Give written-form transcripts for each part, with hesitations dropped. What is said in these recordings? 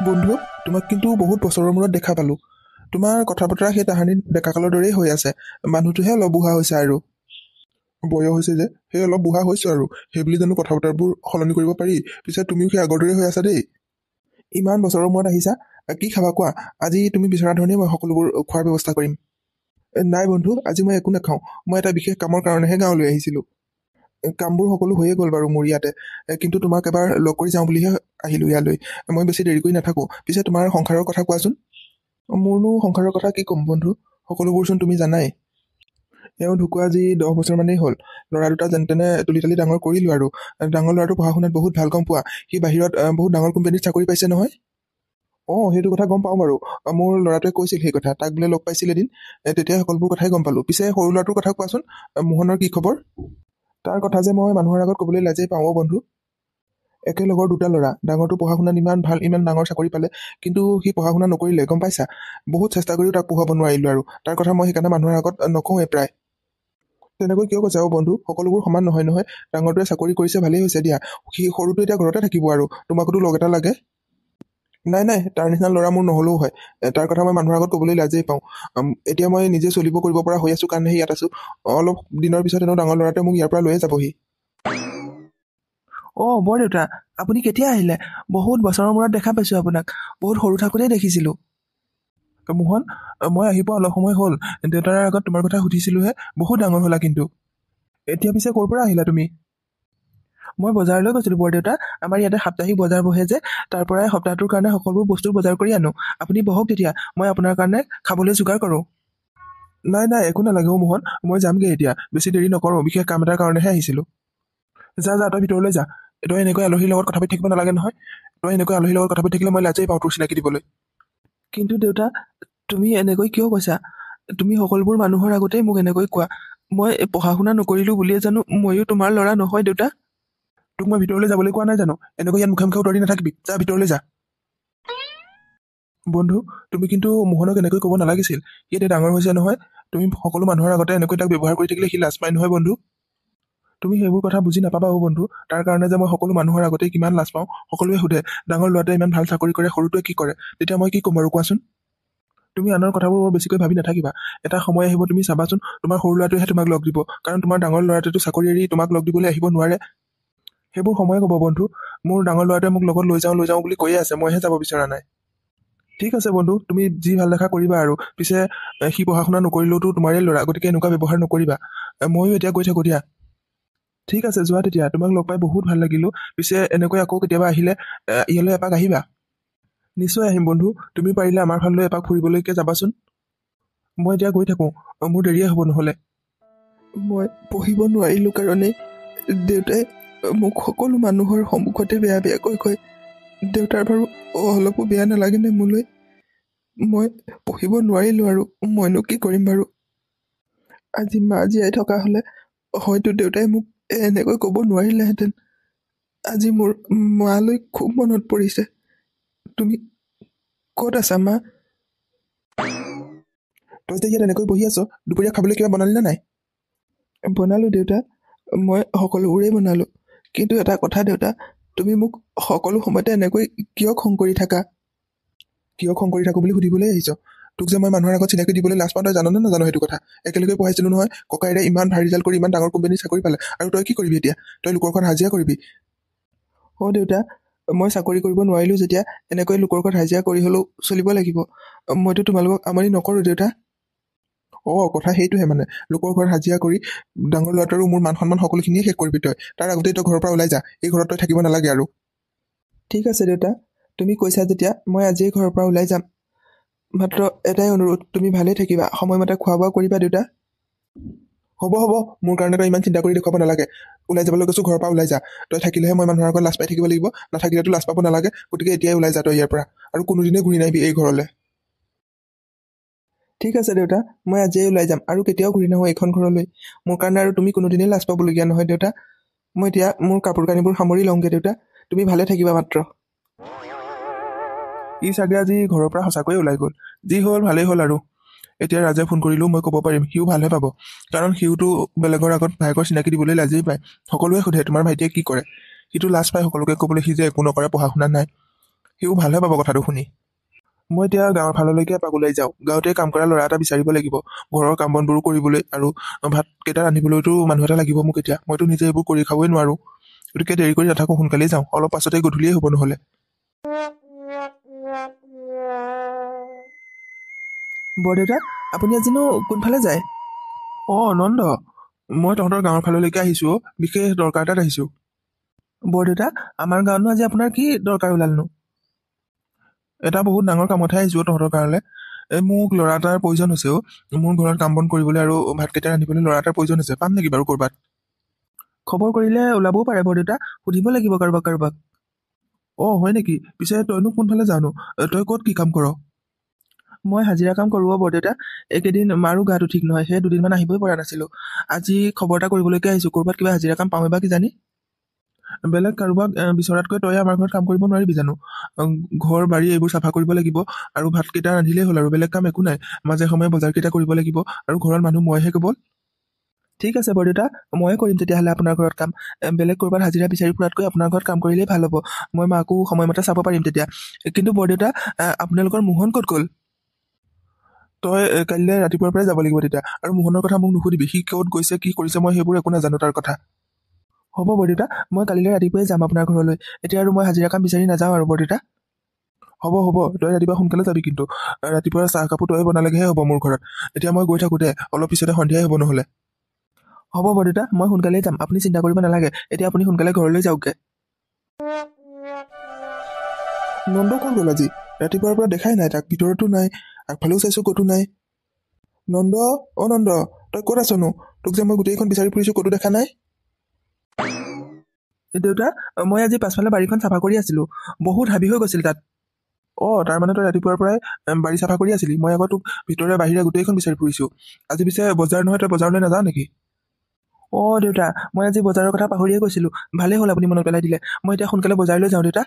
বন্ধু, তোমাক কিন্তু বহুত বছৰৰ মূৰত দেখা পালোঁ। তোমাৰ কথা বতৰা সেই তাহানিৰ ডেকাকালৰ দৰেই হৈ আছে। মানুহটোহে অলপ বুঢ়া হৈছে আৰু। বয়স হৈছে যে সেই অলপ বুঢ়া হৈছোঁ আৰু সেইবুলি জানো কথা বতৰাবোৰ সলনি কৰিব পাৰি? পিছে তুমিও সেই আগৰ দৰেই হৈ আছা দেই। ইমান বছৰৰ মূৰত আহিছা, কি খাবা কোৱা? আজি তুমি বিচৰা ধৰণেই মই সকলোবোৰ খোৱাৰ ব্যৱস্থা কৰিম। নাই বন্ধু, আজি মই একো নাখাওঁ। মই এটা বিশেষ কামৰ কাৰণেহে গাঁৱলৈ আহিছিলোঁ। কামবোৰ সকলো হৈয়ে গ'ল বাৰু মোৰ ইয়াতে, কিন্তু তোমাক এবাৰ লগ কৰি যাওঁ বুলিহে আহিলোঁ ইয়ালৈ। মই বেছি দেৰি কৰি নাথাকোঁ। পিছে তোমাৰ সংসাৰৰ কথা কোৱাচোন। মোৰনো সংসাৰৰ কথা কি ক'ম বন্ধু, সকলোবোৰচোন তুমি জানাই। এওঁ ঢুকুৱা আজি 10 বছৰমানেই হ'ল। ল'ৰা দুটা যেন তেনে তুলি তালি ডাঙৰ কৰিলোঁ আৰু। ডাঙৰ ল'ৰাটো পঢ়া শুনাত বহুত ভাল, গম পোৱা। সি বাহিৰত বহুত ডাঙৰ কোম্পানীত চাকৰি পাইছে নহয়। অঁ, সেইটো কথা গম পাওঁ বাৰু। মোৰ ল'ৰাটোৱে কৈছিল সেই কথা, তাক বোলে লগ পাইছিল এদিন। তেতিয়া সকলোবোৰ কথাই গম পালোঁ। পিছে সৰু ল'ৰাটোৰ কথা কোৱাচোন, মোহনৰ কি খবৰ? তাৰ কথা যে মই মানুহৰ আগত ক'বলৈ লাজেই পাওঁ অ' বন্ধু। একেলগৰ দুটা ল'ৰা, ডাঙৰটো পঢ়া শুনাত ইমান ভাল, ইমান ডাঙৰ চাকৰি পালে, কিন্তু সি পঢ়া শুনা নকৰিলে, গম পাইছা। বহুত চেষ্টা কৰিও তাক পঢ়াব নোৱাৰিলোঁ আৰু তাৰ কথা মই সেইকাৰণে মানুহৰ আগত নকওঁৱেই প্ৰায়। তেনেকৈ কিয় কৈছা অ' বন্ধু, সকলোবোৰ সমান নহয় নহয়। ডাঙৰটোৱে চাকৰি কৰিছে, ভালেই হৈছে দিয়া। সি সৰুটো এতিয়া ঘৰতে থাকিব আৰু তোমাকতো লগ এটা লাগে। নাই নাই, তাৰ নিচিনা ল'ৰা মোৰ নহ'লেও হয়। তাৰ কথা মই মানুহৰ আগত ক'বলৈ লাজেই পাওঁ। এতিয়া মই নিজে চলিব কৰিব পৰা হৈ আছোঁ কাৰণেহে ইয়াত আছোঁ। অলপ দিনৰ পিছত এনেও ডাঙৰ ল'ৰাটোৱে মোক ইয়াৰ পৰা লৈয়ে যাবহি। অঁ, বৰদেউতা, আপুনি কেতিয়া আহিলে? বহুত বছৰৰ মূৰত দেখা পাইছোঁ আপোনাক। বহুত সৰু থাকোঁতেই দেখিছিলোঁ। মোহন, মই আহি পোৱা অলপ সময় হ'ল। দেউতাৰ আগত তোমাৰ কথা সুধিছিলোঁহে, বহুত ডাঙৰ হ'লা কিন্তু। এতিয়া পিছে ক'ৰ পৰা আহিলা তুমি? মই বজাৰলৈ গৈছিলোঁ বৰদেউতা। আমাৰ ইয়াতে সাপ্তাহিক বজাৰ বহে যে, তাৰ পৰাই সপ্তাহটোৰ কাৰণে সকলোবোৰ বস্তু বজাৰ কৰি আনো। আপুনি বহক তেতিয়া, মই আপোনাৰ কাৰণে খাবলৈ যোগাৰ কৰোঁ। নাই নাই, একো নালাগে অ' মোহন, মই যামগৈ এতিয়া। বেছি দেৰি নকৰোঁ, বিশেষ কাম এটাৰ কাৰণেহে আহিছিলোঁ। যা যা, তই ভিতৰলৈ যা। তই এনেকৈ আলহীৰ লগত কথা পাতি থাকিব নালাগে নহয়। তই এনেকৈ আলহীৰ লগত কথা পাতি থাকিলে মই লাজেই পাওঁ তোৰ চিনাকি দিবলৈ। কিন্তু দেউতা, তুমি এনেকৈ কিয় কৈছা? তুমি সকলোবোৰ মানুহৰ আগতেই মোক এনেকৈ কোৱা। মই পঢ়া শুনা নকৰিলোঁ বুলিয়ে জানো ময়ো তোমাৰ ল'ৰা নহয় দেউতা? তোক মই ভিতৰলৈ যাবলৈ কোৱা নাই জানো? এনেকৈ ইয়াত মুখে মুখে উতৰি নাথাকিবি, যা ভিতৰলৈ যা। বন্ধু, তুমি কিন্তু মোহনক এনেকৈ ক'ব নালাগিছিল। সি এতিয়া ডাঙৰ হৈছে নহয়। তুমি সকলো মানুহৰ আগতে এনেকৈ তাক ব্যৱহাৰ কৰি থাকিলে সি লাজ পায় নহয় বন্ধু। তুমি সেইবোৰ কথা বুজি নাপাবা অ' বন্ধু। তাৰ কাৰণে যে মই সকলো মানুহৰ আগতে কিমান লাজ পাওঁ। সকলোৱে সোধে, ডাঙৰ ল'ৰাটোৱে ইমান ভাল চাকৰি কৰে, সৰুটোৱে কি কৰে? তেতিয়া মই কি ক'ম বাৰু কোৱাচোন? তুমি আনৰ কথাবোৰ বৰ বেছিকৈ ভাবি নাথাকিবা। এটা সময় আহিব, তুমি চাবাচোন, তোমাৰ সৰু ল'ৰাটোৱেহে তোমাক লগ দিব। কাৰণ তোমাৰ ডাঙৰ ল'ৰাটোৱেতো চাকৰি এৰি তোমাক লগ দিবলৈ আহিব নোৱাৰে। সেইবোৰ সময়ে ক'ব বন্ধু। মোৰ ডাঙৰ ল'ৰাটোৱে মোক লগত লৈ যাওঁ বুলি কৈয়ে আছে, মইহে যাব বিচৰা নাই। ঠিক আছে বন্ধু, তুমি যি ভাল দেখা কৰিবা আৰু। পিছে সি পঢ়া শুনা নকৰিলেওতো তোমাৰে ল'ৰা, গতিকে এনেকুৱা ব্যৱহাৰ নকৰিবা। ময়ো এতিয়া গৈ থাকোঁ দিয়া। ঠিক আছে, যোৱা তেতিয়া। তোমাক লগ পাই বহুত ভাল লাগিলোঁ। পিছে এনেকৈ আকৌ কেতিয়াবা আহিলে ইয়ালৈ এপাক আহিবা। নিশ্চয় আহিম বন্ধু। তুমি পাৰিলে আমাৰ ফাললৈ এপাক ফুৰিবলৈকে যাবাচোন। মই এতিয়া গৈ থাকোঁ, মোৰ দেৰিয়ে হ'ব নহ'লে। মই পঢ়িব নোৱাৰিলোঁ কাৰণে দেউতাই মোক সকলো মানুহৰ সন্মুখতে বেয়া বেয়াকৈ কয়। দেউতাৰ বাৰু অলপো বেয়া নালাগেনে মোলৈ? মই পঢ়িব নোৱাৰিলোঁ আৰু মইনো কি কৰিম বাৰু? আজি মা জীয়াই থকা হ'লে হয়তো দেউতাই মোক এনেকৈ ক'ব নোৱাৰিলেহেঁতেন। আজি মোৰ মালৈ খুব মনত পৰিছে। তুমি ক'ত আছা মা? তই যে ইয়াত এনেকৈ বহি আছ, দুপৰীয়া খাবলৈ কিবা বনালি নে নাই? বনালোঁ দেউতা, মই সকলোবোৰেই বনালোঁ। কিন্তু এটা কথা দেউতা, তুমি মোক সকলো সময়তে এনেকৈ কিয় খং কৰি থাকা? কিয় খং কৰি থাকোঁ বুলি সুধিবলৈ আহিছ? তোক যে মই মানুহৰ আগত চিনাকি দিবলৈ লাজ পাওঁ, তই জাননে নাজানো সেইটো কথা? একেলগে পঢ়াইছিলোঁ নহয়। ককাইৰে ইমান ভাল ৰিজাল্ট কৰি ইমান ডাঙৰ কোম্পানীত চাকৰি পালে, আৰু তই কি কৰিবি এতিয়া? তই লোকৰ ঘৰত হাজিৰা কৰিবি? অঁ দেউতা, মই চাকৰি কৰিব নোৱাৰিলোঁ যেতিয়া এনেকৈ লোকৰ ঘৰত হাজিৰা কৰি হ'লেও চলিব লাগিব। মইতো তোমালোকক আমনি নকৰোঁ দেউতা। অঁ, কথা সেইটোহে মানে, লোকৰ ঘৰত হাজিৰা কৰি ডাঙৰ ল'ৰাটোৰো মোৰ মান সন্মান সকলোখিনিয়ে শেষ কৰিবি তই। তাৰ আগতেই তই ঘৰৰ পৰা ওলাই যা, এই ঘৰত তই থাকিব নালাগে আৰু। ঠিক আছে দেউতা, তুমি কৈছা যেতিয়া মই আজিয়ে ঘৰৰ পৰা ওলাই যাম। মাত্ৰ এটাই অনুৰোধ, তুমি ভালেই থাকিবা, সময়মতে খোৱা বোৱা কৰিবা দেউতা। হ'ব হ'ব, মোৰ কাৰণে তই ইমান চিন্তা কৰি দেখুৱাব নালাগে। ওলাই যাবলৈ কৈছোঁ, ঘৰৰ পৰা ওলাই যা। তই থাকিলেহে মই মানুহৰ আগত লাজ পাই থাকিব লাগিব, নাথাকিলেতো লাজ পাব নালাগে। গতিকে এতিয়াই ওলাই যা তই ইয়াৰ পৰা, আৰু কোনোদিনেই ঘূৰি নাহিবি এই ঘৰলৈ। ঠিক আছে দেউতা, মই আজিয়ে ওলাই যাম, আৰু কেতিয়াও ঘূৰি নাহোঁ এইখন ঘৰলৈ। মোৰ কাৰণে আৰু তুমি কোনোদিনেই লাজ পাবলগীয়া নহয় দেউতা। মই এতিয়া মোৰ কাপোৰ কানিবোৰ সামৰি লওঁগৈ দেউতা, তুমি ভালে থাকিবা মাত্ৰ। ই চাগে আজি ঘৰৰ পৰা সঁচাকৈয়ে ওলাই গ'ল। যি হ'ল ভালেই হ'ল আৰু। এতিয়া ৰাজে ফোন কৰিলেও মই ক'ব পাৰিম, সিও ভালহে পাব। কাৰণ সিওতো বেলেগৰ আগত ভায়েকৰ চিনাকি দিবলৈ লাজেই পায়। সকলোৱে সোধে তোমাৰ ভাইটিয়ে কি কৰে। সিটো লাজ পায় সকলোকে ক'বলৈ, সি যে একো নকৰে, পঢ়া শুনা নাই। সিও ভালহে পাব কথাটো শুনি। মই এতিয়া গাঁৱৰ ফাললৈকে এপাক ওলাই যাওঁ। গাঁৱতে কাম কৰা ল'ৰা এটা বিচাৰিব লাগিব ঘৰৰ কাম বনবোৰো কৰিবলৈ, আৰু ভাতকেইটা ৰান্ধিবলৈতো মানুহ এটা লাগিব মোক। এতিয়া মইতো নিজে এইবোৰ কৰি খাবই নোৱাৰোঁ। গতিকে দেৰি কৰি নাথাকোঁ, সোনকালেই যাওঁ। অলপ পাছতে গধূলিয়েই হ'ব নহ'লে। বৰদেউতা, আপুনি আজিনো কোনফালে যায়? অঁ নন্দ, মই তহঁতৰ গাঁৱৰ ফাললৈকে আহিছোঁ। বিশেষ দৰকাৰ এটাত আহিছোঁ। বৰদেউতা, আমাৰ গাঁৱতনো আজি আপোনাৰ কি দৰকাৰ ওলালনো? এটা বহুত ডাঙৰ কামতহে আহিছোঁ তহঁতৰ কাৰণে। মোক ল'ৰা এটাৰ প্ৰয়োজন হৈছে। মোৰ ঘৰত কাম বন কৰিবলৈ আৰু ভাতকেইটা ৰান্ধিবলৈ ল'ৰা এটাৰ প্ৰয়োজন হৈছে। পাম নেকি বাৰু ক'ৰবাত? খবৰ কৰিলে ওলাবও পাৰে বৰদেউতা, সুধিব লাগিব কাৰোবাক। অঁ হয় নেকি? পিছে তইনো কোনফালে যাৱনো? তই ক'ত কি কাম কৰ? মই হাজিৰা কাম কৰোঁ বৰদেউতা। এইকেইদিন মাৰো গাটো ঠিক নহয়, সেই দুদিনমান আহিবই পৰা নাছিলোঁ। আজি খবৰ এটা কৰিবলৈকে আহিছোঁ, ক'ৰবাত কিবা হাজিৰা কাম পাওঁ বা কিজানি। বেলেগ কাৰোবাক বিচৰাতকৈ তই আমাৰ ঘৰত কাম কৰিব নোৱাৰিবি জানো? ঘৰ বাৰী এইবোৰ চাফা কৰিব লাগিব, আৰু ভাতকেইটা ৰান্ধিলেই হ'ল, আৰু বেলেগ কাম একো নাই। মাজে সময়ে বজাৰকেইটা কৰিব লাগিব, আৰু ঘৰত মানুহ মইহে কেৱল। ঠিক আছে বৰদেউতা, ময়ে কৰিম তেতিয়াহ'লে আপোনাৰ ঘৰত কাম। বেলেগ ক'ৰবাত হাজিৰা বিচাৰি ফুৰাতকৈ আপোনাৰ ঘৰত কাম কৰিলেই ভাল হ'ব। মই মাকো সময়মতে চাব পাৰিম তেতিয়া। কিন্তু বৰদেউতা, আপোনালোকৰ মোহন ক'ত গ'ল? তই কাইলৈ ৰাতিপুৱাৰ পৰাই যাব লাগিব তেতিয়া। আৰু মোহনৰ কথা মোক নুসুধিবি, সি ক'ত গৈছে কি কৰিছে মই সেইবোৰ একো নাজানো তাৰ কথা। হ'ব বৰদেউতা, মই কালিলৈ ৰাতিপুৱাই যাম আপোনাৰ ঘৰলৈ। এতিয়া আৰু মই হাজিৰা কাম বিচাৰি নাযাওঁ আৰু বৰদেউতা। হ'ব, তই ৰাতিপুৱা সোনকালে যাবি, কিন্তু ৰাতিপুৱা চাহ কাপোৰ তই বনালেগৈহে হ'ব মোৰ ঘৰত। এতিয়া মই গৈ থাকোঁ দে, অলপ পিছতে সন্ধিয়াই হ'ব নহ'লে। হ'ব বৰদেউতা, মই সোনকালেই যাম, আপুনি চিন্তা কৰিব নালাগে। এতিয়া আপুনি সোনকালে ঘৰলৈ যাওকগৈ। নন্দ ক'ত গ'ল আজি? ৰাতিপুৱাৰ পৰা দেখাই নাই তাক, ভিতৰতো নাই, আগফালেও চাইছোঁ ক'তো নাই। নন্দ, অ' নন্দ, তই ক'ত আছনো? তোক যে মই গোটেইখন বিচাৰি ফুৰিছোঁ, ক'তো দেখা নাই। দেউতা, মই আজি পাছফালে বাৰীখন চাফা কৰি আছিলোঁ। বহুত হাবি হৈ গৈছিল তাত। অঁ তাৰমানে তই ৰাতিপুৱাৰ পৰাই বাৰী চাফা কৰি আছিলি? মই আকৌ তোক ভিতৰে বাহিৰে গোটেইখন বিচাৰি ফুৰিছোঁ। আজি পিছে বজাৰ নহয়, তই বজাৰলৈ নাযাৱ নেকি? অঁ দেউতা, মই আজি বজাৰৰ কথা পাহৰিয়ে গৈছিলোঁ। ভালেই হ'ল আপুনি মনত পেলাই দিলে। মই এতিয়া সোনকালে বজাৰলৈ যাওঁ দেউতা।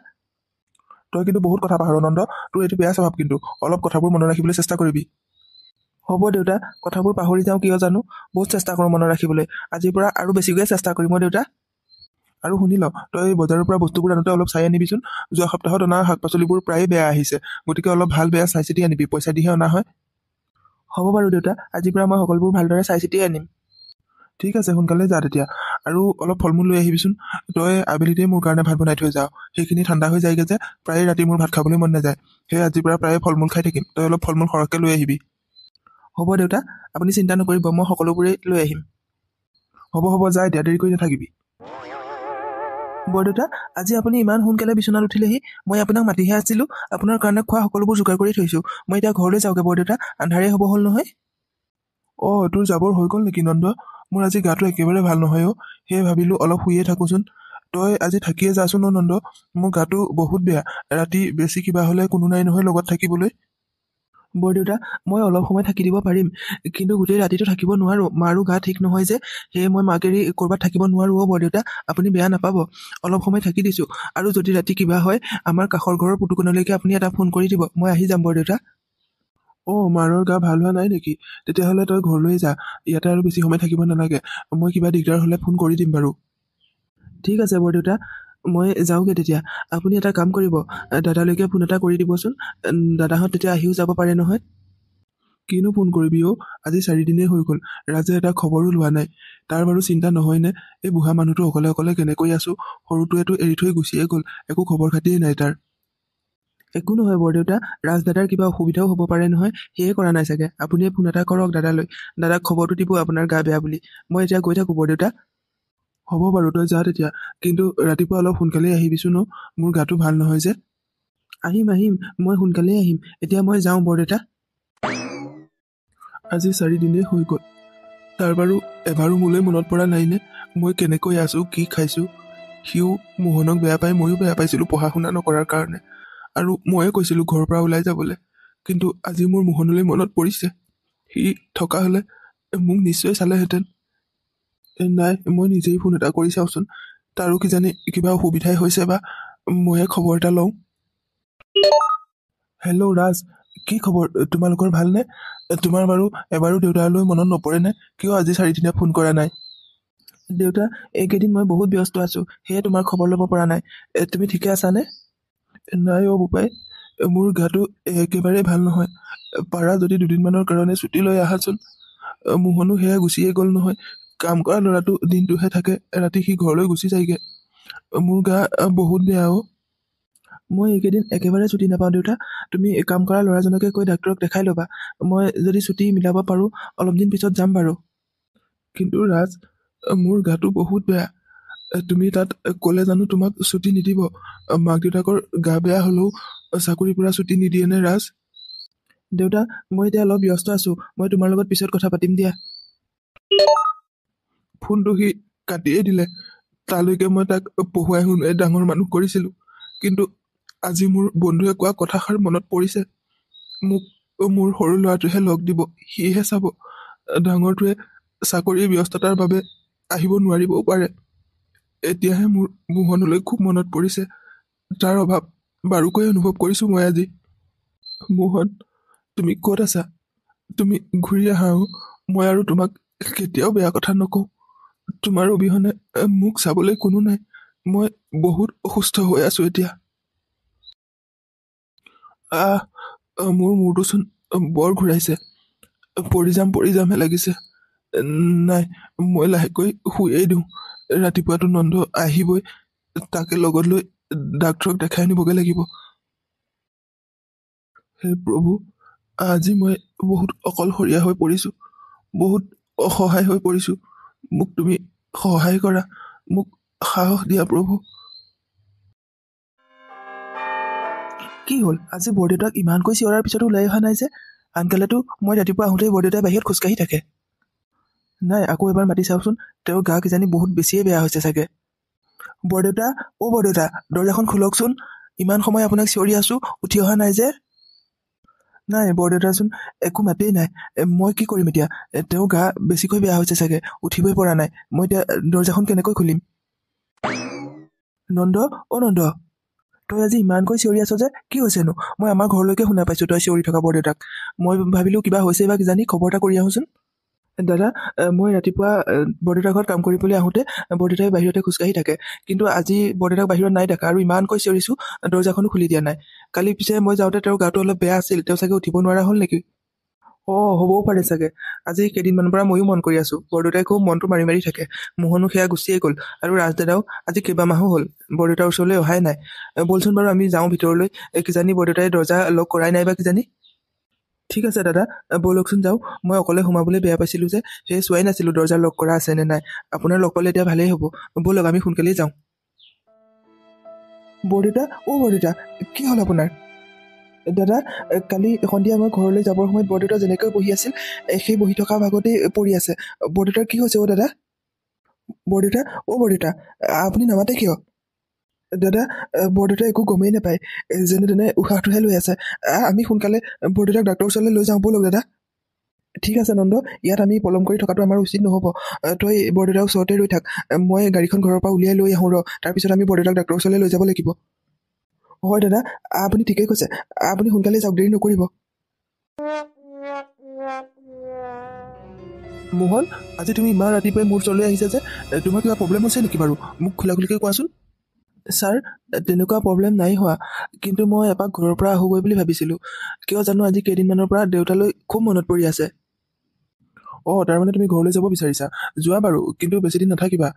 তই কিন্তু বহুত কথা পাহৰ নন্দ, তোৰ এইটো বেয়া স্বভাৱ কিন্তু। অলপ কথাবোৰ মনত ৰাখিবলৈ চেষ্টা কৰিবি। হ'ব দেউতা, কথাবোৰ পাহৰি যাওঁ কিয় জানো। বহুত চেষ্টা কৰোঁ মনত ৰাখিবলৈ। আজিৰ পৰা আৰু বেছিকৈ চেষ্টা কৰিম মই দেউতা। আৰু শুনি ল, তই বজাৰৰ পৰা বস্তুবোৰ আনোতে অলপ চাই আনিবিচোন। যোৱা সপ্তাহত অনা শাক পাচলিবোৰ প্ৰায়ে বেয়া আহিছে, গতিকে অলপ ভাল বেয়া চাই চিতি আনিবি, পইচা দিহে অনা হয়। হ'ব বাৰু দেউতা, আজিৰ পৰা মই সকলোবোৰ ভালদৰে চাই চিতিয়ে আনিম। ঠিক আছে, সোনকালে যা তেতিয়া। আৰু অলপ ফল মূল লৈ আহিবিচোন। তই আবেলিতেই মোৰ কাৰণে ভাত বনাই থৈ যাওঁ, সেইখিনি ঠাণ্ডা হৈ যায়গৈ যে, প্ৰায়ে ৰাতি মোৰ ভাত খাবলৈ মন নাযায়। সেয়ে আজিৰ পৰা প্ৰায়ে ফল মূল খাই থাকিম। তই অলপ ফল মূল সৰহকৈ লৈ আহিবি। হ'ব দেউতা, আপুনি চিন্তা নকৰিব, মই সকলোবোৰেই লৈ আহিম। হ'ব যা এতিয়া, দেৰি কৰি নাথাকিবি। বৰদেউতা, আজি আপুনি ইমান সোনকালে বিচনাত উঠিলেহি? মই আপোনাক মাতিহে আছিলোঁ। আপোনাৰ কাৰণে খোৱা সকলোবোৰ যোগাৰ কৰি থৈছোঁ। মই এতিয়া ঘৰলৈ যাওঁগৈ বৰদেউতা, আন্ধাৰেই হ'ব হ'ল নহয়। অঁ তোৰ যাবৰ হৈ গ'ল নেকি নন্দ? মোৰ আজি গাটো একেবাৰে ভাল নহয় অ', সেয়ে ভাবিলোঁ অলপ শুইয়ে থাকোঁচোন। তই আজি থাকিয়ে যাচোন অ' নন্দ, মোৰ গাটো বহুত বেয়া। ৰাতি বেছি কিবা হ'লে কোনো নাই নহয় লগত থাকিবলৈ। বৰদেউতা, মই অলপ সময় থাকি দিব পাৰিম, কিন্তু গোটেই ৰাতিটো থাকিব নোৱাৰোঁ। মাৰো গা ঠিক নহয় যে, সেয়ে মই মাক এৰি ক'ৰবাত থাকিব নোৱাৰোঁ অ' বৰদেউতা, আপুনি বেয়া নাপাব। অলপ সময় থাকি দিছোঁ, আৰু যদি ৰাতি কিবা হয়, আমাৰ কাষৰ ঘৰৰ পুতুকণলৈকে আপুনি এটা ফোন কৰি দিব, মই আহি যাম বৰদেউতা। অঁ মাৰৰ গা ভাল হোৱা নাই নেকি? তেতিয়াহ'লে তই ঘৰলৈ যা, ইয়াতে আৰু বেছি সময় থাকিব নালাগে। মই কিবা দিগদাৰ হ'লে ফোন কৰি দিম বাৰু। ঠিক আছে বৰদেউতা, মই যাওঁগৈ তেতিয়া। আপুনি এটা কাম কৰিব, দাদালৈকে ফোন এটা কৰি দিবচোন। দাদাহঁত তেতিয়া আহিও যাব পাৰে নহয়। কিনো ফোন কৰিবি অ', আজি 4 দিনেই হৈ গ'ল, ৰাজে এটা খবৰো লোৱা নাই। তাৰ বাৰু চিন্তা নহয়নে? এই বুঢ়া মানুহটো অকলে কেনেকৈ আছোঁ, সৰুটোৱেতো এৰি থৈ গুচিয়ে গ'ল, একো খবৰ খাতিয়েই নাই তাৰ। একো নহয় বৰদেউতা, ৰাজদাদাৰ কিবা অসুবিধাও হ'ব পাৰে নহয়, সেয়ে কৰা নাই চাগে। আপুনিয়ে ফোন এটা কৰক দাদালৈ, দাদাক খবৰটো দিব আপোনাৰ গা বেয়া বুলি। মই এতিয়া গৈ থাকোঁ বৰদেউতা। হ'ব বাৰু, তই যা তেতিয়া, কিন্তু ৰাতিপুৱা অলপ সোনকালেই আহিবিচোন অ', মোৰ গাটো ভাল নহয় যে। আহিম, মই সোনকালেই আহিম। এতিয়া মই যাওঁ বৰদেউতা। আজি 4 দিনেই হৈ গ'ল, তাৰ বাৰু এবাৰো মোলৈ মনত পৰা নাইনে? মই কেনেকৈ আছোঁ, কি খাইছোঁ? সিও মোহনক বেয়া পাই, ময়ো বেয়া পাইছিলোঁ পঢ়া শুনা নকৰাৰ কাৰণে, আৰু ময়ে কৈছিলোঁ ঘৰৰ পৰা ওলাই যাবলৈ। কিন্তু আজি মোৰ মোহনলৈ মনত পৰিছে। সি থকা হ'লে মোক নিশ্চয় চালেহেঁতেন। নাই, মই নিজেই ফোন এটা কৰি চাওঁচোন। তাৰো কিজানি কিবা অসুবিধাই হৈছে, বা ময়ে খবৰ এটা লওঁ। হেল্ল' ৰাজ, কি খবৰ? তোমালোকৰ ভালনে? তোমাৰ বাৰু এবাৰো দেউতালৈ মনত নপৰেনে? কিয় আজি 4 দিনে ফোন কৰা নাই? দেউতা, এইকেইদিন মই বহুত ব্যস্ত আছোঁ, সেয়ে তোমাৰ খবৰ ল'ব পৰা নাই। তুমি ঠিকে আছানে? নাই অ' বোপাই, মোৰ গাটো একেবাৰে ভাল নহয়। পাৰা যদি দুদিনমানৰ কাৰণে ছুটি লৈ আহাচোন। মোহনো সেয়া গুচিয়ে গ'ল নহয়। কাম কৰা ল'ৰাটো দিনটোহে থাকে, ৰাতি সি ঘৰলৈ গুচি যায়গৈ। মোৰ গা বহুত বেয়া অ'। মই এইকেইদিন একেবাৰে ছুটি নাপাওঁ দেউতা। তুমি কাম কৰা ল'ৰাজনকে কৈ ডাক্তৰক দেখাই ল'বা। মই যদি ছুটি মিলাব পাৰোঁ অলপ দিন পিছত যাম বাৰু। কিন্তু ৰাজ, মোৰ গাটো বহুত বেয়া। তুমি তাত ক'লে জানো তোমাক ছুটি নিদিব? মাক দেউতাকৰ গা বেয়া হ'লেও চাকৰিৰ পৰা ছুটি নিদিয়ে নে ৰাজ? দেউতা, মই এতিয়া অলপ ব্যস্ত আছোঁ। মই তোমাৰ লগত পিছত কথা পাতিম দিয়া। ফোনটো সি কাটিয়ে দিলে। তালৈকে মই তাক পঢ়ুৱাই শুনুৱাই ডাঙৰ মানুহ কৰিছিলোঁ। কিন্তু আজি মোৰ বন্ধুৱে কোৱা কথাষাৰ মনত পৰিছে। মোক মোৰ সৰু ল'ৰাটোহে লগ দিব, সিহে চাব। ডাঙৰটোৱে চাকৰিৰ ব্যস্ততাৰ বাবে আহিব নোৱাৰিবও পাৰে। এতিয়াহে মোৰ মোহনলৈ খুব মনত পৰিছে। তাৰ অভাৱ বাৰুকৈ অনুভৱ কৰিছোঁ মই আজি। মোহন, তুমি ক'ত আছা? তুমি ঘূৰি আহা। মই আৰু তোমাক কেতিয়াও বেয়া কথা নকওঁ। তোমাৰ অবিহনে মোক চাবলৈ কোনো নাই। মই বহুত অসুস্থ হৈ আছোঁ এতিয়া। মোৰ মূৰটোচোন বৰ ঘূৰাইছে। পৰি যামহে লাগিছে। নাই, মই লাহেকৈ শুয়েই দিওঁ। ৰাতিপুৱাতো নন্দ আহিবই, তাকে লগত লৈ ডাক্তৰক দেখাই নিবগৈ লাগিব। হে প্ৰভু, আজি মই বহুত অকলশৰীয়া হৈ পৰিছোঁ, বহুত অসহায় হৈ পৰিছোঁ। মোক তুমি সহায় কৰা, মোক সাহস দিয়া প্ৰভু। কি হ'ল আজি বৰদেউতাক ইমানকৈ চিঞৰাৰ পিছতো ওলাই অহা নাই যে? আনকালেতো মই ৰাতিপুৱা আহোঁতেই বৰদেউতাই বাহিৰত খোজকাঢ়ি থাকে। নাই, আকৌ এবাৰ মাতি চাওকচোন। তেওঁৰ গা কিজানি বহুত বেছিয়ে বেয়া হৈছে চাগে। বৰদেউতা, অ' বৰদেউতা, দৰ্জাখন খোলকচোন। ইমান সময় আপোনাক চিঞৰি আছোঁ, উঠি অহা নাই যে? নাই, বৰদেউতাচোন একো মাতেই নাই। মই কি কৰিম এতিয়া? তেওঁৰ গা বেছিকৈ বেয়া হৈছে চাগে, উঠিবই পৰা নাই। মই এতিয়া দৰ্জাখন কেনেকৈ খুলিম? নন্দ, অ' নন্দ, তই আজি ইমানকৈ চিঞৰি আছ যে, কি হৈছেনো? মই আমাৰ ঘৰলৈকে শুনা পাইছোঁ তই চিঞৰি থকা বৰদেউতাক। মই ভাবিলোঁ কিবা হৈছে বা কিজানি, খবৰ এটা কৰি আহোঁচোন। দাদা, মই ৰাতিপুৱা বৰদেউতাৰ ঘৰত কাম কৰিবলৈ আহোঁতে বৰদেউতাই বাহিৰতে খোজকাঢ়ি থাকে। কিন্তু আজি বৰদেউতাক বাহিৰত নাই দেখা আৰু ইমানকৈ চিঞৰিছোঁ, দৰ্জাখনো খুলি দিয়া নাই। কালি পিছে মই যাওঁতে তেওঁৰ গাটো অলপ বেয়া আছিল, তেওঁ চাগে উঠিব নোৱাৰা হ'ল নেকি? হ'বও পাৰে চাগে। আজি কেইদিনমানৰ পৰা ময়ো মন কৰি আছোঁ, বৰদেউতাই খুব মনটো মাৰি মাৰি থাকে। মোহনো সেয়া গুচিয়ে গ'ল, আৰু ৰাজদাদাও আজি কেইবামাহো হ'ল বৰদেউতাৰ ওচৰলৈ অহাই নাই। ব'লচোন বাৰু আমি যাওঁ ভিতৰলৈ। কিজানি বৰদেউতাই দৰ্জা লক কৰাই নাই বা কিজানি। ঠিক আছে দাদা, ব'লকচোন যাওঁ। মই অকলে সোমাবলৈ বেয়া পাইছিলোঁ যে, সেয়ে চোৱাই নাছিলোঁ দৰ্জা লক কৰা আছে নে নাই। আপোনাৰ লগ পালে এতিয়া ভালেই হ'ব। ব'লক আমি সোনকালেই যাওঁ। বৰদেউতা, অ' বৰদেউতা, কি হ'ল আপোনাৰ? দাদা, কালি সন্ধিয়া মই ঘৰলৈ যাবৰ সময়ত বৰদেউতা যেনেকৈ বহি আছিল, সেই বহি থকা ভাগতেই পৰি আছে। বৰদেউতাৰ কি হৈছে অ' দাদা? বৰদেউতা, অ' বৰদেউতা, আপুনি নামাতে কিয়? দাদা, বৰদেউতাই একো গমেই নাপায়, যেনে তেনে উশাহটোহে লৈ আছে। আমি সোনকালে বৰদেউতাক ডাক্তৰৰ ওচৰলৈ লৈ যাওঁ ব'লক দাদা। ঠিক আছে নন্দ, ইয়াত আমি পলম কৰি থকাটো আমাৰ উচিত নহ'ব। তই বৰদেউতাৰ ওচৰতে ৰৈ থাক। মই গাড়ীখন ঘৰৰ পৰা উলিয়াই লৈ আহোঁ তাৰপিছত আমি বৰদেউতাক ডাক্তৰৰ ওচৰলৈ লৈ যাব লাগিব। হয় দাদা, আপুনি ঠিকেই কৈছে। আপুনি সোনকালে যাওক, দেৰি নকৰিব। মোহন, আজি তুমি ইমান ৰাতিপুৱাই মোৰ ওচৰলৈ আহিছা যে, তোমাৰ কিবা প্ৰব্লেম হৈছে নেকি বাৰু? মোক খোলাখুলিকৈ কোৱাচোন। ছাৰ, তেনেকুৱা প্ৰব্লেম নাই হোৱা, কিন্তু মই এপাক ঘৰৰ পৰা আহোঁগৈ বুলি ভাবিছিলোঁ। কিয় জানো আজি কেইদিনমানৰ পৰা দেউতালৈ খুব মনত পৰি আছে। তাৰমানে তুমি ঘৰলৈ যাব বিচাৰিছা? যোৱা বাৰু, কিন্তু বেছিদিন নাথাকিবা।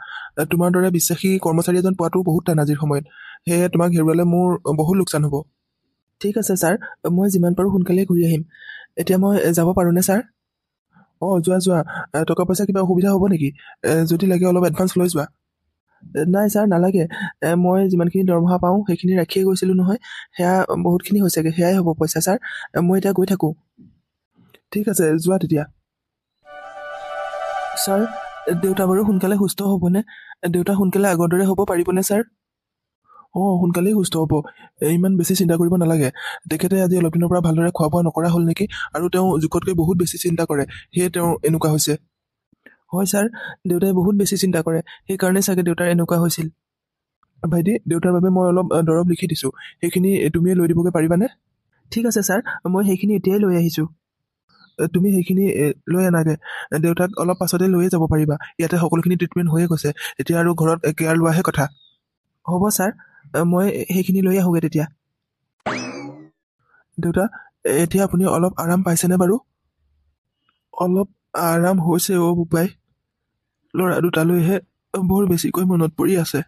তোমাৰ দৰে বিশ্বাসী কৰ্মচাৰী এজন পোৱাটো বহুত টান আজিৰ সময়ত। সেয়ে তোমাক হেৰুৱালে মোৰ বহুত লোকচান হ'ব। ঠিক আছে ছাৰ, মই যিমান পাৰোঁ সোনকালেই ঘূৰি আহিম। এতিয়া মই যাব পাৰোঁনে ছাৰ? যোৱা। টকা পইচা কিবা অসুবিধা হ'ব নেকি? যদি লাগে অলপ এডভান্স লৈ যোৱা। নাই ছাৰ, নালাগে। মই যিমানখিনি দৰমহা পাওঁ সেইখিনি ৰাখিয়ে গৈছিলোঁ নহয়। সেয়া বহুতখিনি হৈছেগৈ, সেয়াই হ'ব পইচা ছাৰ। মই এতিয়া গৈ থাকোঁ। ঠিক আছে, যোৱা তেতিয়া। ছাৰ, দেউতা বাৰু সোনকালে সুস্থ হ'বনে? দেউতা সোনকালে আগৰ দৰে হ'ব পাৰিবনে ছাৰ? সোনকালেই সুস্থ হ'ব। ইমান বেছি চিন্তা কৰিব নালাগে। তেখেতে আজি অলপ দিনৰ পৰা ভালদৰে খোৱা বোৱা নকৰা হ'ল নেকি, আৰু তেওঁ জোখতকৈ বহুত বেছি চিন্তা কৰে, সেয়ে তেওঁৰ এনেকুৱা হৈছে। হয় ছাৰ, দেউতাই বহুত বেছি চিন্তা কৰে, সেইকাৰণে চাগে দেউতাৰ এনেকুৱা হৈছিল। ভাইটি, দেউতাৰ বাবে মই অলপ দৰৱ লিখি দিছোঁ, সেইখিনি তুমিয়ে লৈ দিবগৈ পাৰিবানে? ঠিক আছে ছাৰ, মই সেইখিনি এতিয়াই লৈ আহিছোঁ। তুমি সেইখিনি লৈ আনাগৈ। দেউতাক অলপ পাছতে লৈয়ে যাব পাৰিবা। ইয়াতে সকলোখিনি ট্ৰিটমেণ্ট হৈয়ে গৈছে, এতিয়া আৰু ঘৰত কেয়াৰ লোৱাহে কথা। হ'ব ছাৰ, মই সেইখিনি লৈ আহোঁগৈ তেতিয়া। দেউতা, এতিয়া আপুনি অলপ আৰাম পাইছেনে বাৰু? অলপ আৰাম হৈছে বোপাই। ল'ৰা দুটালৈহে বৰ বেছিকৈ মনত পৰি আছে।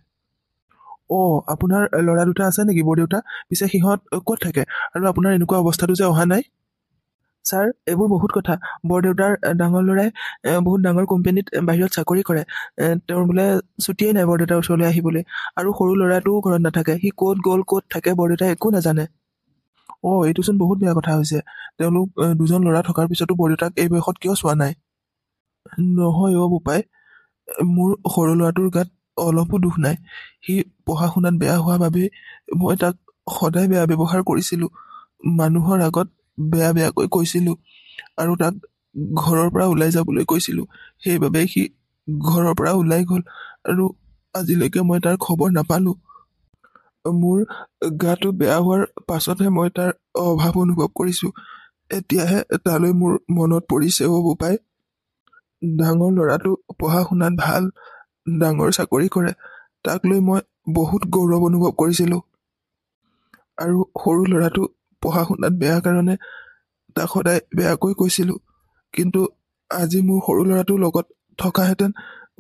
আপোনাৰ ল'ৰা দুটা আছে নেকি বৰদেউতা? পিছে সিহঁত ক'ত থাকে আৰু আপোনাৰ এনেকুৱা অৱস্থাটো যে অহা নাই? ছাৰ, এইবোৰ বহুত কথা। বৰদেউতাৰ ডাঙৰ ল'ৰাই বহুত ডাঙৰ কোম্পানীত বাহিৰত চাকৰি কৰে। তেওঁৰ বোলে ছুটিয়েই নাই বৰদেউতাৰ ওচৰলৈ আহিবলৈ। আৰু সৰু ল'ৰাটোও ঘৰত নাথাকে। সি ক'ত গ'ল, ক'ত থাকে বৰদেউতাই একো নাজানে। এইটোচোন বহুত বেয়া কথা হৈছে। তেওঁলোক দুজন ল'ৰা থকাৰ পিছতো বৰদেউতাক এই বয়সত কিয় চোৱা নাই? নহয় বোপাই, মোৰ সৰু ল'ৰাটোৰ গাত অলপো দুখ নাই। সি পঢ়া শুনাত বেয়া হোৱা বাবেই মই তাক সদায় বেয়া ব্যৱহাৰ কৰিছিলোঁ। মানুহৰ আগত বেয়াকৈ কৈছিলোঁ আৰু তাক ঘৰৰ পৰা ওলাই যাবলৈ কৈছিলোঁ। সেইবাবে সি ঘৰৰ পৰা ওলাই গ'ল আৰু আজিলৈকে মই তাৰ খবৰ নাপালোঁ। মোৰ গাটো বেয়া হোৱাৰ পাছতহে মই তাৰ অভাৱ অনুভৱ কৰিছোঁ। এতিয়াহে তালৈ মোৰ মনত পৰিছে বোপাই। ডাঙৰ ল'ৰাটো পঢ়া শুনাত ভাল, ডাঙৰ চাকৰি কৰে। তাক লৈ মই বহুত গৌৰৱ অনুভৱ কৰিছিলোঁ। আৰু সৰু ল'ৰাটো পঢ়া শুনাত বেয়া কাৰণে তাক সদায় বেয়াকৈ কৈছিলোঁ। কিন্তু আজি মোৰ সৰু ল'ৰাটোৰ লগত থকাহেঁতেন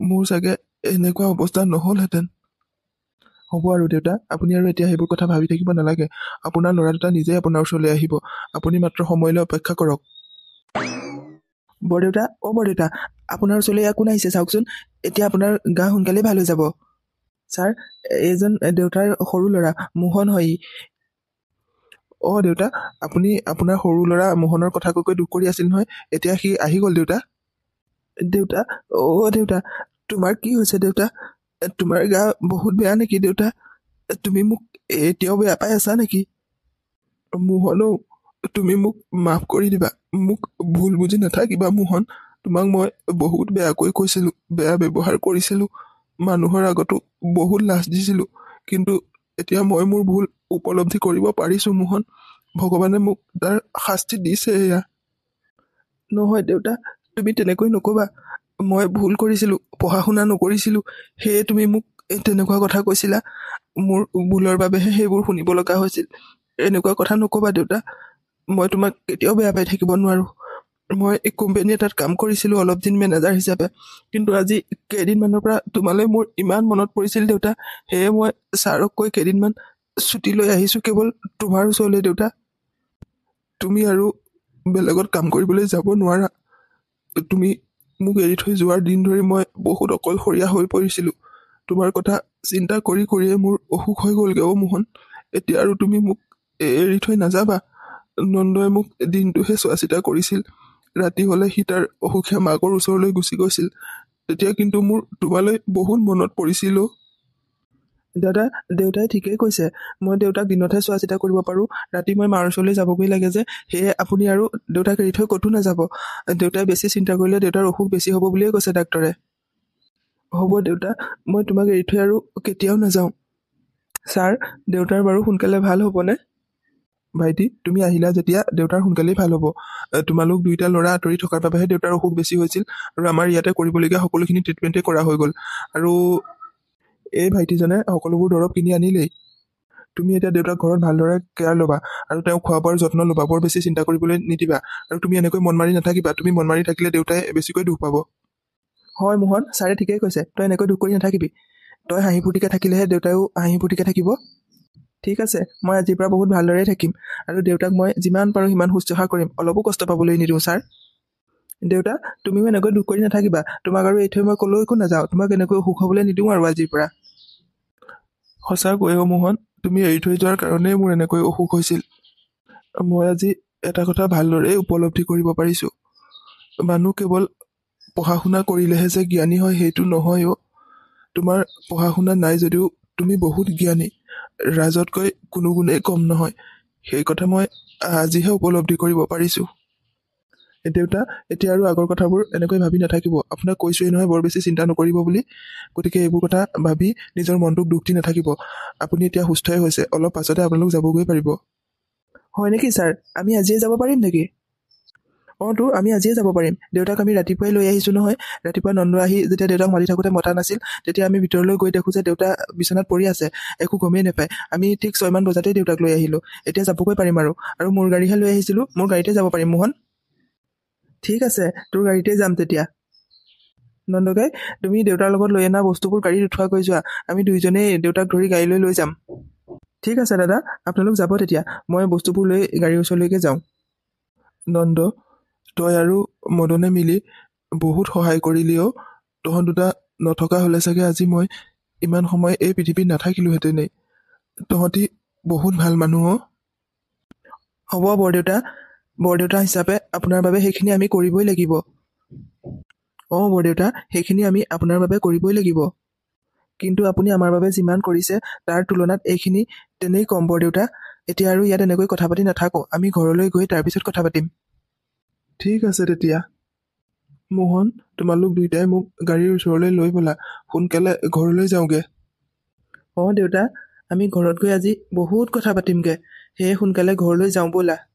মোৰ চাগে এনেকুৱা অৱস্থা নহ'লহেঁতেন। হ'ব আৰু দেউতা, আপুনি আৰু এতিয়া সেইবোৰ কথা ভাবি থাকিব নালাগে। আপোনাৰ ল'ৰা দুটা নিজেই আপোনাৰ ওচৰলৈ আহিব। আপুনি মাত্ৰ সময়লৈ অপেক্ষা কৰক। বৰদেউতা, বৰদেউতা, আপোনাৰ ওচৰলৈ কোন আহিছে চাওকচোন। এতিয়া আপোনাৰ গা সোনকালেই ভাল হৈ যাব। ছাৰ, এইজন দেউতাৰ সৰু ল'ৰা মোহন হয়। দেউতা, আপুনি আপোনাৰ সৰু ল'ৰা মোহনৰ কথা কৈ দুখ কৰি আছিল নহয়। এতিয়া সি আহি গ'ল দেউতা। দেউতা, দেউতা, তোমাৰ কি হৈছে দেউতা? তোমাৰ গা বহুত বেয়া নেকি দেউতা? তুমি মোক এতিয়াও বেয়া পাই আছা নেকি? মোহনৌ, তুমি মোক মাফ কৰি দিবা। মোক ভুল বুজি নাথাকিবা মোহন। তোমাক মই বহুত বেয়াকৈ কৈছিলোঁ, বেয়া ব্যৱহাৰ কৰিছিলোঁ। মানুহৰ আগতো বহুত লাজ দিছিলোঁ। কিন্তু এতিয়া মই মোৰ ভুল উপলব্ধি কৰিব পাৰিছোঁ মোহন। ভগৱানে মোক তাৰ শাস্তি দিছে এয়া। নহয় দেউতা, তুমি তেনেকৈ নক'বা। মই ভুল কৰিছিলোঁ, পঢ়া শুনা নকৰিছিলোঁ। সেয়ে তুমি মোক তেনেকুৱা কথা কৈছিলা। মোৰ ভুলৰ বাবেহে সেইবোৰ শুনিব লগা হৈছিল। এনেকুৱা কথা নক'বা দেউতা। মই তোমাক কেতিয়াও বেয়া পাই থাকিব নোৱাৰোঁ। মই এই কোম্পানী এটাত কাম কৰিছিলোঁ অলপ দিন মেনেজাৰ হিচাপে। কিন্তু আজি কেইদিনমানৰ পৰা তোমালৈ মোৰ ইমান মনত পৰিছিল দেউতা। সেয়ে মই ছাৰক কৈ কেইদিনমান ছুটী লৈ আহিছোঁ কেৱল তোমাৰ ওচৰলৈ দেউতা। তুমি আৰু বেলেগত কাম কৰিবলৈ যাব নোৱাৰা। তুমি মোক এৰি থৈ যোৱাৰ দিন ধৰি মই বহুত অকলশৰীয়া হৈ পৰিছিলোঁ। তোমাৰ কথা চিন্তা কৰিয়ে মোৰ অসুখ হৈ গ'লগৈ মোহন। এতিয়া আৰু তুমি মোক এৰি থৈ নাযাবা। নন্দই মোক দিনটোহে চোৱা চিতা কৰিছিল। ৰাতি হ'লে সি তাৰ অসুখীয়া মাকৰ ওচৰলৈ গুচি গৈছিল। তেতিয়া কিন্তু মোৰ তোমালৈ বহুত মনত পৰিছিল। দাদা, দেউতাই ঠিকেই কৈছে। মই দেউতাক দিনতহে চোৱা চিতা কৰিব পাৰোঁ। ৰাতি মই মাৰ ওচৰলৈ যাবগৈ লাগে যে, সেয়ে আপুনি আৰু দেউতাক এৰি থৈ ক'তো নাযাব। দেউতাই বেছি চিন্তা কৰিলে দেউতাৰ অসুখ বেছি হ'ব বুলিয়ে কৈছে ডাক্তৰে। হ'ব দেউতা, মই তোমাক এৰি থৈ আৰু কেতিয়াও নাযাওঁ। ছাৰ, দেউতাৰ বাৰু সোনকালে ভাল হ'বনে? ভাইটি, তুমি আহিলা যেতিয়া দেউতাৰ সোনকালেই ভাল হ'ব। তোমালোক দুইটা ল'ৰা আঁতৰি থকাৰ বাবেহে দেউতাৰ অসুখ বেছি হৈছিল। আৰু আমাৰ ইয়াতে কৰিবলগীয়া সকলোখিনি ট্ৰিটমেণ্টেই কৰা হৈ গ'ল। আৰু এই ভাইটিজনে সকলোবোৰ দৰৱ কিনি আনিলেই। তুমি এতিয়া দেউতাক ঘৰত ভালদৰে কেয়াৰ ল'বা আৰু তেওঁক খোৱা বোৱাৰ যত্ন ল'বা। বৰ বেছি চিন্তা কৰিবলৈ নিদিবা। আৰু তুমি এনেকৈ মন মাৰি নাথাকিবা। তুমি মন মাৰি থাকিলে দেউতাই বেছিকৈ দুখ পাব। হয় মোহন, ছাৰে ঠিকেই কৈছে। তই এনেকৈ দুখ কৰি নাথাকিবি। তই হাঁহি ফূৰ্তিকৈ থাকিলেহে দেউতায়ো হাঁহি ফূৰ্তিকৈ থাকিব। ঠিক আছে, মই আজিৰ পৰা বহুত ভালদৰেই থাকিম। আৰু দেউতাক মই যিমান পাৰোঁ সিমান শুশ্ৰূষা কৰিম। অলপো কষ্ট পাবলৈ নিদিওঁ ছাৰ। দেউতা, তুমিও এনেকৈ দুখ কৰি নাথাকিবা। তোমাক আৰু এৰি থৈ মই ক'লৈকো নাযাওঁ। তোমাক এনেকৈ অসুখ হ'বলৈ নিদিওঁ আৰু আজিৰ পৰা। সঁচাকৈ মোহন, তুমি এৰি থৈ যোৱাৰ কাৰণেই মোৰ এনেকৈ অসুখ হৈছিল। মই আজি এটা কথা ভালদৰেই উপলব্ধি কৰিব পাৰিছোঁ। মানুহ কেৱল পঢ়া শুনা কৰিলেহে যে জ্ঞানী হয় সেইটো নহয়। তোমাৰ পঢ়া শুনা নাই যদিও তুমি বহুত জ্ঞানী। ৰাজতকৈ কোনো গুণেই কম নহয়। সেই কথা মই আজিহে উপলব্ধি কৰিব পাৰিছোঁ। দেউতা, এতিয়া আৰু আগৰ কথাবোৰ এনেকৈ ভাবি নাথাকিব। আপোনাক কৈছোঁৱেই নহয় বৰ বেছি চিন্তা নকৰিব বুলি। গতিকে এইবোৰ কথা ভাবি নিজৰ মনটোক দুখ দি নাথাকিব। আপুনি এতিয়া সুস্থই হৈছে। অলপ পাছতে আপোনালোক যাবগৈ পাৰিব। হয় নেকি ছাৰ? আমি আজিয়ে যাব পাৰিম নেকি? অঁ তো আমি আজিয়ে যাব পাৰিম। দেউতাক আমি ৰাতিপুৱাই লৈ আহিছোঁ নহয়। ৰাতিপুৱা নন্দ আহি যেতিয়া দেউতাক মাতি থাকোঁতে মতা নাছিল, তেতিয়া আমি ভিতৰলৈ গৈ দেখোঁ যে দেউতা বিচনাত পৰি আছে, একো গমেই নাপায়। আমি ঠিক 6মান বজাতেই দেউতাক লৈ আহিলোঁ। এতিয়া যাবগৈ পাৰিম আৰু মোৰ গাড়ীহে লৈ আহিছিলোঁ, মোৰ গাড়ীতে যাব পাৰিম মোহন। ঠিক আছে, তোৰ গাড়ীতে যাম তেতিয়া। নন্দকাই, তুমি দেউতাৰ লগত লৈ অনা বস্তুবোৰ গাড়ীত উঠোৱাকৈ যোৱা। আমি দুইজনেই দেউতাক ধৰি গাড়ীলৈ লৈ যাম। ঠিক আছে দাদা, আপোনালোক যাব তেতিয়া। মই বস্তুবোৰ লৈ গাড়ীৰ ওচৰলৈকে যাওঁ। নন্দ, তই আৰু মদনে মিলি বহুত সহায় কৰিলি অ'। তহঁত দুটা নথকা হ'লে চাগে আজি মই ইমান সময় এই পৃথিৱীত নাথাকিলোহেঁতেনেই। তহঁতি বহুত ভাল মানুহ অ'। হ'ব বৰদেউতা হিচাপে আপোনাৰ বাবে সেইখিনি আমি কৰিবই লাগিব। অঁ বৰদেউতা, সেইখিনি আমি আপোনাৰ বাবে কৰিবই লাগিব। কিন্তু আপুনি আমাৰ বাবে যিমান কৰিছে তাৰ তুলনাত এইখিনি তেনেই কম বৰদেউতা। এতিয়া আৰু ইয়াত এনেকৈ কথা পাতি নাথাকোঁ, আমি ঘৰলৈ গৈ তাৰপিছত কথা পাতিম। ঠিক আছে তেতিয়া। মোহন, তোমালোক দুইটাই মোক গাড়ীৰ ওচৰলৈ লৈ ব'লা, সোনকালে ঘৰলৈ যাওঁগৈ। অঁ দেউতা, আমি ঘৰত গৈ আজি বহুত কথা পাতিমগৈ, সেয়ে সোনকালে ঘৰলৈ যাওঁ ব'লা।